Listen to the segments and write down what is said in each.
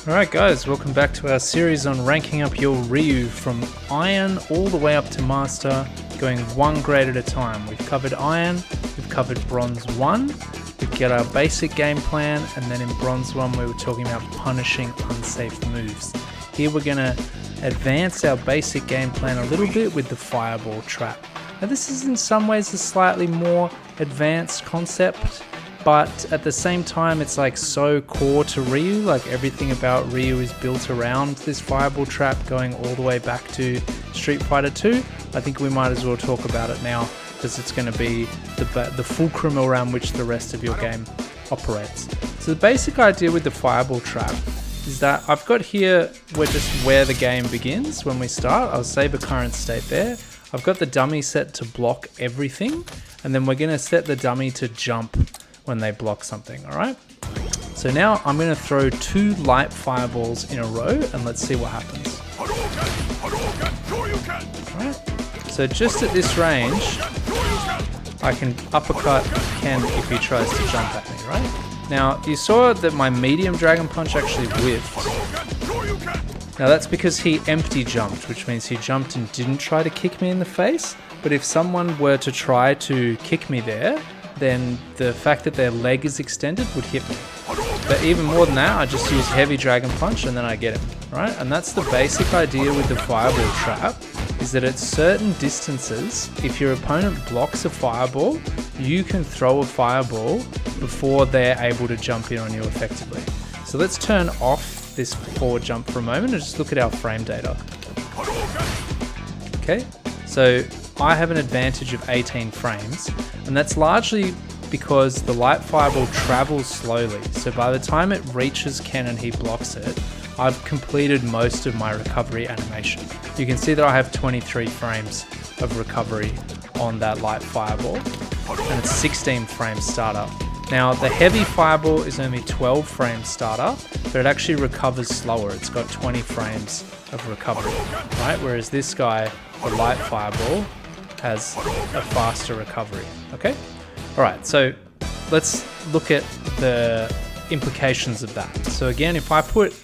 Alright guys, welcome back to our series on ranking up your Ryu from Iron all the way up to Master, going one grade at a time. We've covered Iron, we've covered Bronze 1, we've got our basic game plan, and then in Bronze 1 we were talking about punishing unsafe moves. Here we're going to advance our basic game plan a little bit with the Fireball Trap. Now this is in some ways a slightly more advanced concept, but at the same time it's like so core to Ryu, like everything about Ryu is built around this Fireball Trap going all the way back to Street Fighter 2. I think we might as well talk about it now because it's going to be the fulcrum around which the rest of your game operates. So the basic idea with the Fireball Trap is that I've got here where the game begins when we start. I'll save a current state there. I've got the dummy set to block everything, and then we're going to set the dummy to jump when they block something, alright? So now I'm going to throw 2 light fireballs in a row and let's see what happens. Alright, so just at this range, I can uppercut Ken if he tries to jump at me, right? Now, you saw that my medium Dragon Punch actually whiffed. Now that's because he empty jumped, which means he jumped and didn't try to kick me in the face, but if someone were to try to kick me there, then the fact that their leg is extended would hit me. But even more than that, I just use heavy Dragon Punch and then I get him, right? And that's the basic idea with the Fireball Trap, is that at certain distances, if your opponent blocks a fireball, you can throw a fireball before they're able to jump in on you effectively. So let's turn off this forward jump for a moment and just look at our frame data. Okay, so I have an advantage of 18 frames, and that's largely because the light fireball travels slowly. So by the time it reaches Ken and he blocks it, I've completed most of my recovery animation. You can see that I have 23 frames of recovery on that light fireball, and it's 16 frames startup. Now the heavy fireball is only 12 frames startup, but it actually recovers slower. It's got 20 frames of recovery, right? Whereas this guy, the light fireball, has a faster recovery, okay? All right, so let's look at the implications of that. So again, if I put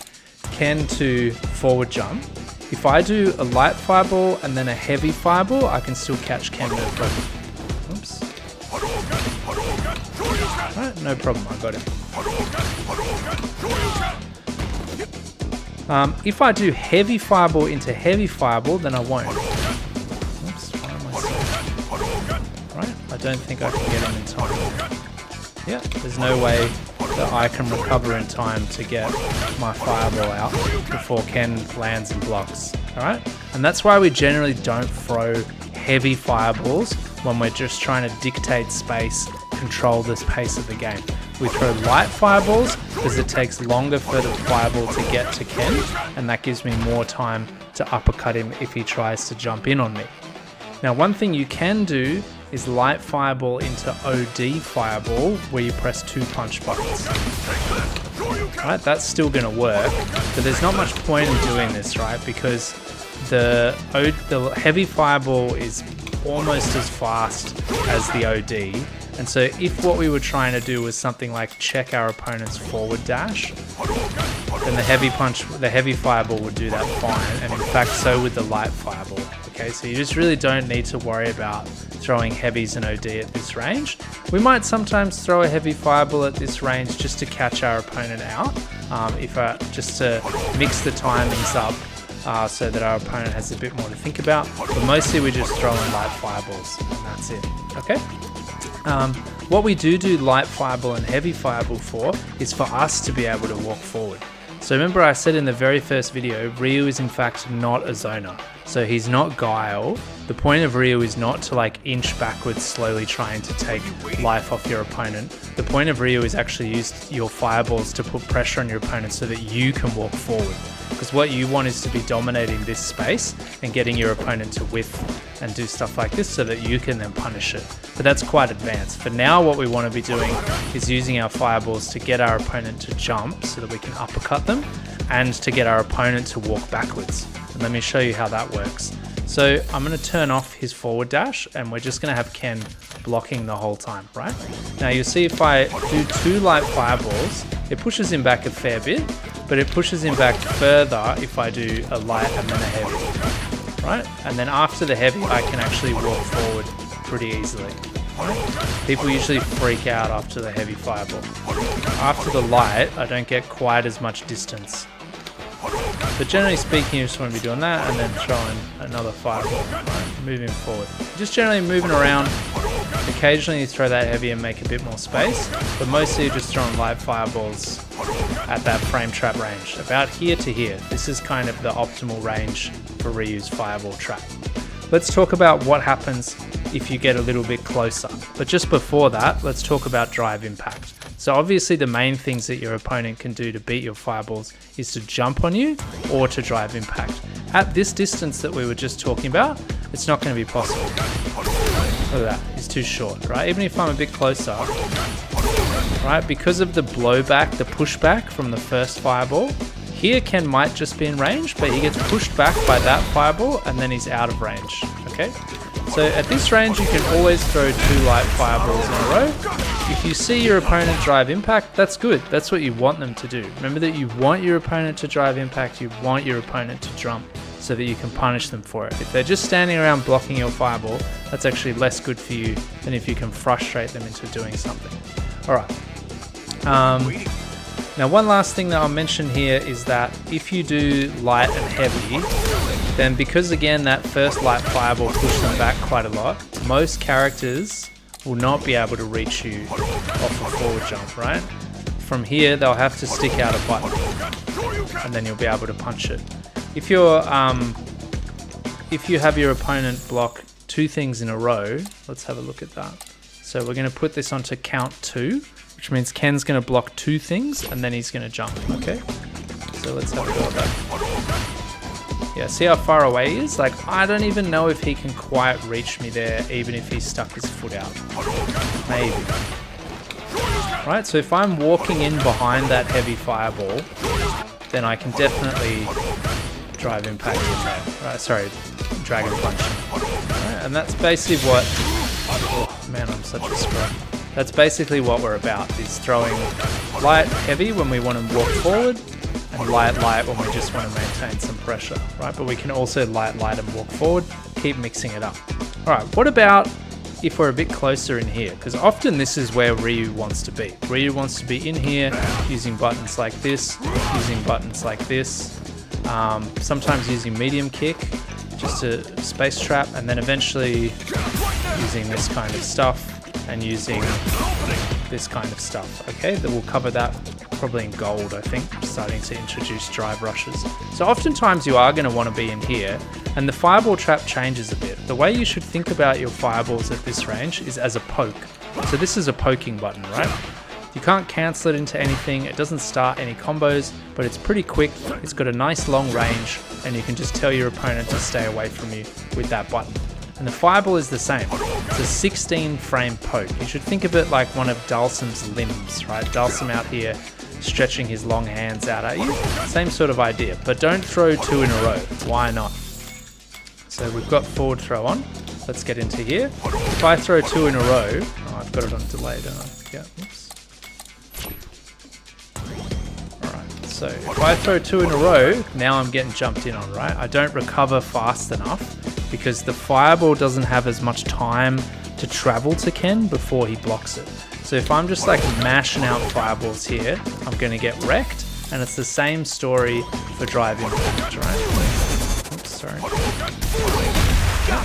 Ken to forward jump, if I do a light fireball and then a heavy fireball, I can still catch Ken no problem. Oops. All right, no problem, I got him. If I do heavy fireball into heavy fireball, then I won't. I don't think I can get him in time. Yeah, there's no way that I can recover in time to get my fireball out before Ken lands and blocks. Alright? And that's why we generally don't throw heavy fireballs when we're just trying to dictate space, control the pace of the game. We throw light fireballs because it takes longer for the fireball to get to Ken, and that gives me more time to uppercut him if he tries to jump in on me. Now, one thing you can do is light fireball into OD fireball, where you press 2 punch buttons. Right, that's still going to work, but there's not much point in doing this, right? Because the heavy fireball is almost as fast as the OD, and so if what we were trying to do was something like check our opponent's forward dash, then the heavy fireball would do that fine, and in fact so would the light fireball. Okay, so you just really don't need to worry about throwing heavies and OD at this range. We might sometimes throw a heavy fireball at this range just to catch our opponent out, just to mix the timings up so that our opponent has a bit more to think about. But mostly we just throw in light fireballs and that's it. Okay. What we do light fireball and heavy fireball for is for us to be able to walk forward. So remember I said in the very first video, Ryu is in fact not a zoner. So he's not Guile. The point of Ryu is not to like inch backwards slowly trying to take life off your opponent. The point of Ryu is actually use your fireballs to put pressure on your opponent so that you can walk forward. Because what you want is to be dominating this space and getting your opponent to whiff and do stuff like this so that you can then punish it. But that's quite advanced. For now, what we want to be doing is using our fireballs to get our opponent to jump so that we can uppercut them, and to get our opponent to walk backwards. And let me show you how that works. So I'm going to turn off his forward dash, and we're just going to have Ken blocking the whole time, right? Now you'll see if I do 2 light fireballs, it pushes him back a fair bit, but it pushes him back further if I do a light and then a heavy, right? And then after the heavy, I can actually walk forward pretty easily, right? People usually freak out after the heavy fireball. After the light, I don't get quite as much distance. But generally speaking, you just want to be doing that and then throwing another fireball, right? Moving forward. Just generally moving around. Occasionally you throw that heavy and make a bit more space, but mostly you're just throwing light fireballs at that frame trap range. About here to here. This is kind of the optimal range for reuse fireball trap. Let's talk about what happens if you get a little bit closer. But just before that, let's talk about drive impact. So obviously the main things that your opponent can do to beat your fireballs is to jump on you or to drive impact. At this distance that we were just talking about, it's not going to be possible. Look at that, it's too short, right? Even if I'm a bit closer, right? Because of the blowback, the pushback from the first fireball, here Ken might just be in range, but he gets pushed back by that fireball and then he's out of range, okay? So at this range, you can always throw 2 light fireballs in a row. If you see your opponent drive impact, that's good. That's what you want them to do. Remember that you want your opponent to drive impact, you want your opponent to jump so that you can punish them for it. If they're just standing around blocking your fireball, that's actually less good for you than if you can frustrate them into doing something. All right. Now one last thing that I'll mention here is that if you do light and heavy, then because again that first light fireball pushed them back quite a lot, most characters will not be able to reach you off a forward jump, right? From here they'll have to stick out a button and then you'll be able to punch it. If you have your opponent block 2 things in a row, let's have a look at that. So we're going to put this onto count 2, which means Ken's going to block 2 things and then he's going to jump, okay? So let's have a go at that. Yeah, see how far away he is? Like, I don't even know if he can quite reach me there, even if he stuck his foot out. Maybe. Right, so if I'm walking in behind that heavy fireball, then I can definitely drive impact in there. Right, sorry, dragon punch. Right, and that's basically what... Oh man, I'm such a scrub. That's basically what we're about, is throwing light heavy when we want to walk forward, and light when we just want to maintain some pressure, right? But we can also light and walk forward, keep mixing it up. All right, what about if we're a bit closer in here? Because often this is where Ryu wants to be. Ryu wants to be in here, using buttons like this, using buttons like this, sometimes using medium kick, just a space trap, and then eventually using this kind of stuff and using this kind of stuff, okay? That will cover that probably in gold, I think, starting to introduce drive rushes. So oftentimes you are going to want to be in here, and the fireball trap changes a bit. The way you should think about your fireballs at this range is as a poke. So this is a poking button, right? You can't cancel it into anything, it doesn't start any combos, but it's pretty quick, it's got a nice long range, and you can just tell your opponent to stay away from you with that button. And the fireball is the same. It's a 16 frame poke. You should think of it like one of Dalsim's limbs, right? Dalsim out here stretching his long hands out at you. Same sort of idea, but don't throw 2 in a row. Why not? So we've got forward throw on. Let's get into here. If I throw 2 in a row, oh, I've got it on delay, don't I? Yeah, oops. So if I throw 2 in a row, now I'm getting jumped in on, right? I don't recover fast enough because the fireball doesn't have as much time to travel to Ken before he blocks it. So if I'm just like mashing out fireballs here, I'm going to get wrecked, and it's the same story for drive impact, right? Oops, sorry.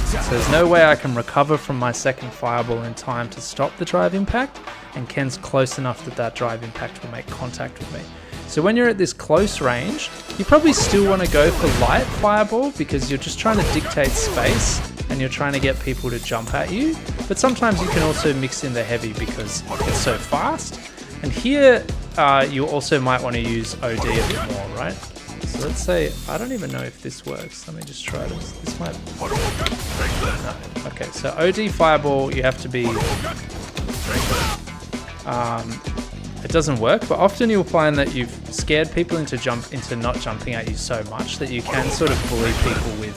So there's no way I can recover from my second fireball in time to stop the drive impact, and Ken's close enough that that drive impact will make contact with me. So when you're at this close range, you probably still want to go for light fireball because you're just trying to dictate space and you're trying to get people to jump at you. But sometimes you can also mix in the heavy because it's so fast. And here you also might want to use OD a bit more, right? So let's say, I don't even know if this works. Let me just try this. This might... No. Okay, so OD fireball, you have to be... It doesn't work, but often you'll find that you've scared people into not jumping at you so much that you can sort of bully people with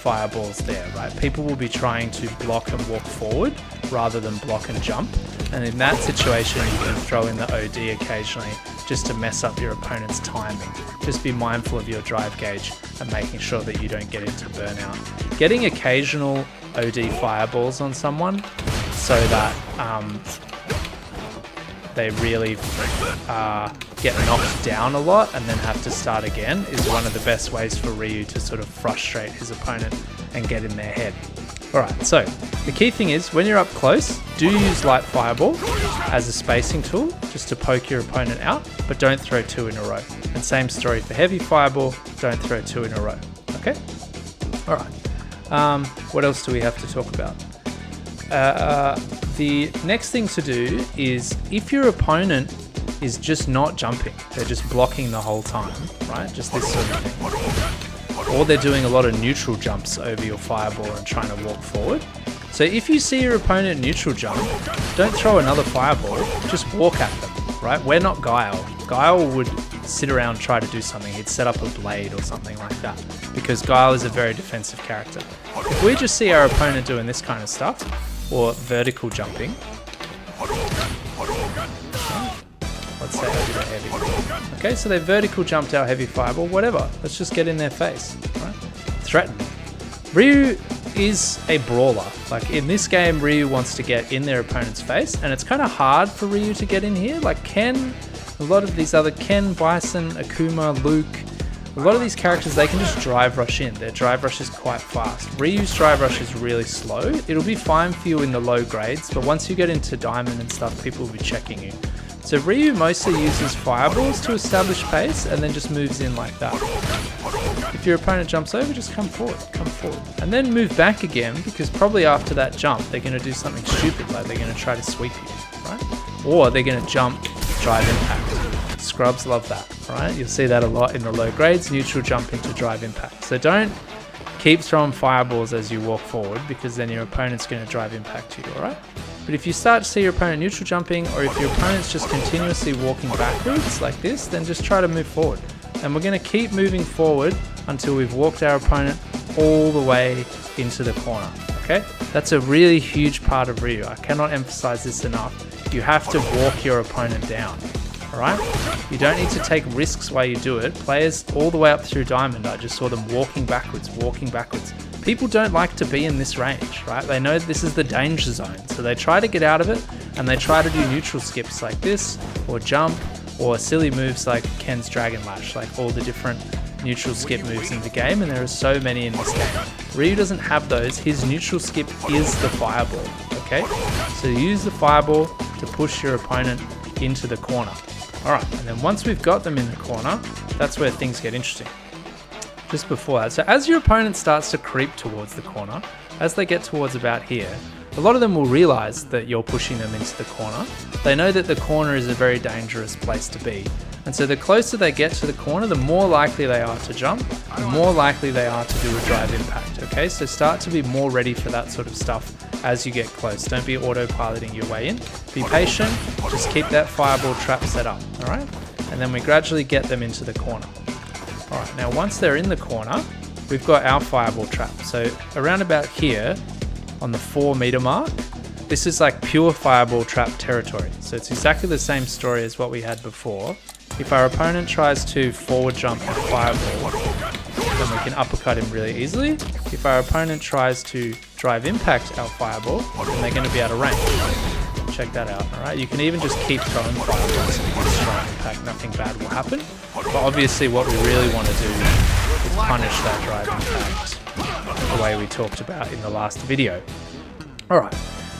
fireballs there, right? People will be trying to block and walk forward rather than block and jump. And in that situation, you can throw in the OD occasionally just to mess up your opponent's timing. Just be mindful of your drive gauge and making sure that you don't get into burnout. Getting occasional OD fireballs on someone so that they really get knocked down a lot and then have to start again is one of the best ways for Ryu to sort of frustrate his opponent and get in their head. Alright, so the key thing is when you're up close, do use light fireball as a spacing tool just to poke your opponent out, but don't throw 2 in a row. And same story for heavy fireball, don't throw 2 in a row. Okay? Alright. What else do we have to talk about? The next thing to do is if your opponent is just not jumping, they're just blocking the whole time, right? Just this sort of thing. Or they're doing a lot of neutral jumps over your fireball and trying to walk forward. So if you see your opponent neutral jump, don't throw another fireball, just walk at them, right? We're not Guile. Guile would sit around and try to do something. He'd set up a blade or something like that because Guile is a very defensive character. If we just see our opponent doing this kind of stuff, or vertical jumping, let's say I did a heavy. Okay, so they vertical jumped our heavy fireball, whatever. Let's just get in their face, right? Threaten. Ryu is a brawler. Like in this game, Ryu wants to get in their opponent's face, and it's kind of hard for Ryu to get in here. Like Ken, a lot of these other Ken, Bison, Akuma, Luke, a lot of these characters, they can just drive rush in. Their drive rush is quite fast. Ryu's drive rush is really slow. It'll be fine for you in the low grades, but once you get into Diamond and stuff, people will be checking you. So Ryu mostly uses fireballs to establish pace and then just moves in like that. If your opponent jumps over, just come forward. And then move back again, because probably after that jump, they're going to do something stupid, like they're going to try to sweep you, right? Or they're going to jump, drive impact. Scrubs love that, right? You'll see that a lot in the low grades, neutral jump into drive impact. So don't keep throwing fireballs as you walk forward, because then your opponent's going to drive impact you, all right? But if you start to see your opponent neutral jumping, or if your opponent's just continuously walking backwards like this, then just try to move forward. And we're going to keep moving forward until we've walked our opponent all the way into the corner, okay? That's a really huge part of Ryu. I cannot emphasize this enough. You have to walk your opponent down, all right? You don't need to take risks while you do it. Players all the way up through Diamond, I just saw them walking backwards. People don't like to be in this range, right? They know this is the danger zone, so they try to get out of it, and they try to do neutral skips like this, or jump, or silly moves like Ken's Dragon Lash, like all the different neutral skip moves in the game, and there are so many in this game. Ryu doesn't have those. His neutral skip is the fireball, okay? So use the fireball to push your opponent into the corner. All right, and then once we've got them in the corner, that's where things get interesting. Just before that, so as your opponent starts to creep towards the corner, as they get towards about here, a lot of them will realize that you're pushing them into the corner. They know that the corner is a very dangerous place to be. And so the closer they get to the corner, the more likely they are to jump, the more likely they are to do a drive impact, okay? So start to be more ready for that sort of stuff as you get close. Don't be autopiloting your way in. Be patient, just keep that fireball trap set up, all right? And then we gradually get them into the corner. All right, now once they're in the corner, we've got our fireball trap. So around about here, on the 4 meter mark, this is like pure fireball trap territory. So it's exactly the same story as what we had before. If our opponent tries to forward jump and fireball, then we can uppercut him really easily. If our opponent tries to drive impact our fireball, then they're going to be out of range. Check that out, all right? You can even just keep throwing fireballs against drive impact. Nothing bad will happen. But obviously what we really want to do is punish that drive impact the way we talked about in the last video. All right.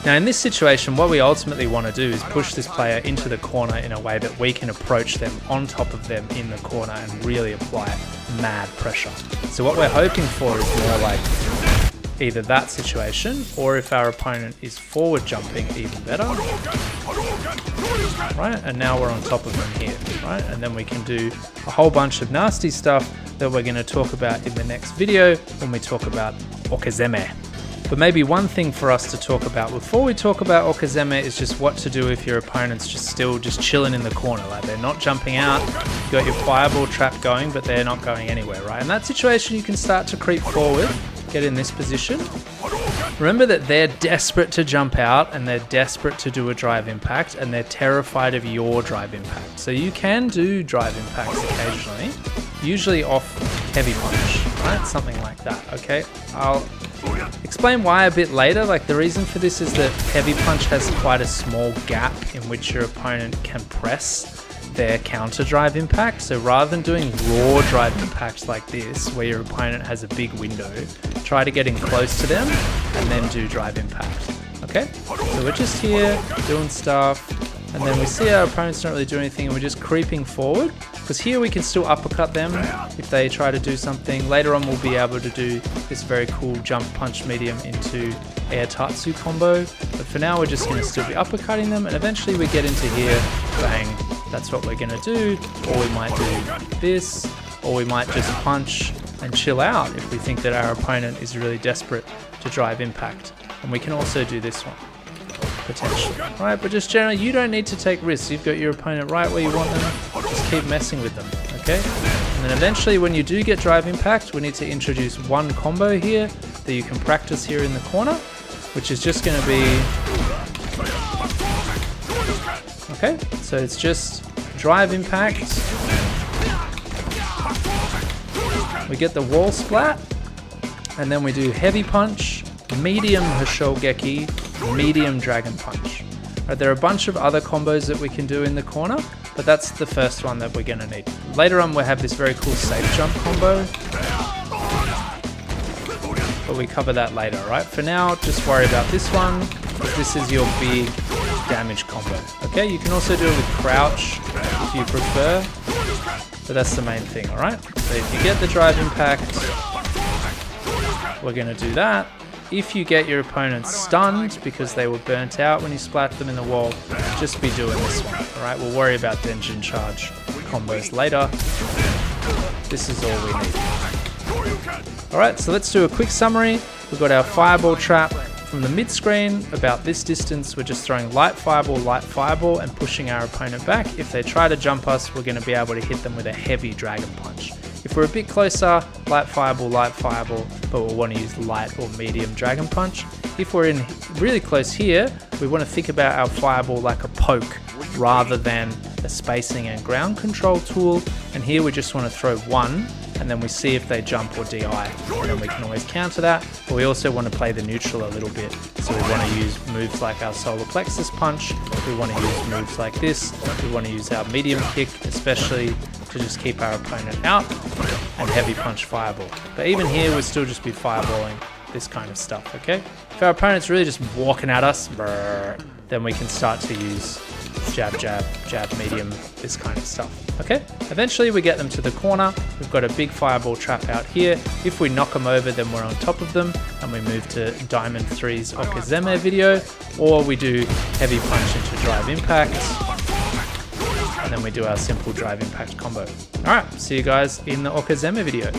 Now in this situation, what we ultimately want to do is push this player into the corner in a way that we can approach them on top of them in the corner and really apply mad pressure. So what we're hoping for is more like either that situation, or if our opponent is forward jumping, even better. Right, and now we're on top of them here, right? And then we can do a whole bunch of nasty stuff that we're going to talk about in the next video when we talk about Okazeme. But maybe one thing for us to talk about before we talk about Okazeme is just what to do if your opponent's still chilling in the corner, like they're not jumping out, you've got your fireball trap going, but they're not going anywhere, right? In that situation, you can start to creep forward, get in this position, Remember that they're desperate to jump out and they're desperate to do a drive impact and they're terrified of your drive impact. So you can do drive impacts occasionally, usually off heavy punch, right? Something like that, okay? I'll explain why a bit later. Like, the reason for this is that heavy punch has quite a small gap in which your opponent can press their counter drive impact. So rather than doing raw drive impacts like this, where your opponent has a big window, try to get in close to them and then do drive impact. Okay, so we're just here doing stuff, and then we see our opponents don't really do anything, and we're just creeping forward, because here we can still uppercut them if they try to do something. Later on we'll be able to do this very cool jump punch medium into air tatsu combo, but for now we're just going to still be uppercutting them, and eventually we get into here, bang, that's what we're going to do. Or we might do this, or we might just punch and chill out if we think that our opponent is really desperate to drive impact. And we can also do this one, potentially, right? But just generally, you don't need to take risks. You've got your opponent right where you want them. Just keep messing with them, okay? And then eventually, when you do get drive impact, we need to introduce one combo here that you can practice here in the corner, which is just going to be... Okay, so it's just drive impact. We get the wall splat, and then we do heavy punch, medium Hoshogeki, medium dragon punch. Right, there are a bunch of other combos that we can do in the corner, but that's the first one that we're going to need. Later on we'll have this very cool safe jump combo, but we cover that later, right? For now, just worry about this one, because this is your big damage combo. Okay, you can also do it with crouch if you prefer, but that's the main thing, alright? So if you get the drive impact, we're going to do that. If you get your opponent stunned because they were burnt out when you splat them in the wall, just be doing this one, alright? We'll worry about Denjin charge combos later. This is all we need. Alright, so let's do a quick summary. We've got our fireball trap from the mid screen. About this distance, we're just throwing light fireball, and pushing our opponent back. If they try to jump us, we're going to be able to hit them with a heavy dragon punch. If we're a bit closer, light fireball, but we'll want to use light or medium dragon punch. If we're in really close here, we want to think about our fireball like a poke rather than a spacing and ground control tool. And here we just want to throw one, and then we see if they jump or DI, and then we can always counter that. But we also want to play the neutral a little bit, so we want to use moves like our solar plexus punch, we want to use moves like this, we want to use our medium kick, especially to just keep our opponent out, and heavy punch fireball. But even here we'll still just be fireballing this kind of stuff, okay? If our opponent's really just walking at us, then we can start to use jab, jab, jab, medium, this kind of stuff, okay? Eventually we get them to the corner. We've got a big fireball trap out here. If we knock them over, then we're on top of them, and we move to Diamond 3's Okazeme video, or we do heavy punch into drive impact, and then we do our simple drive impact combo. Alright, see you guys in the Okazeme video.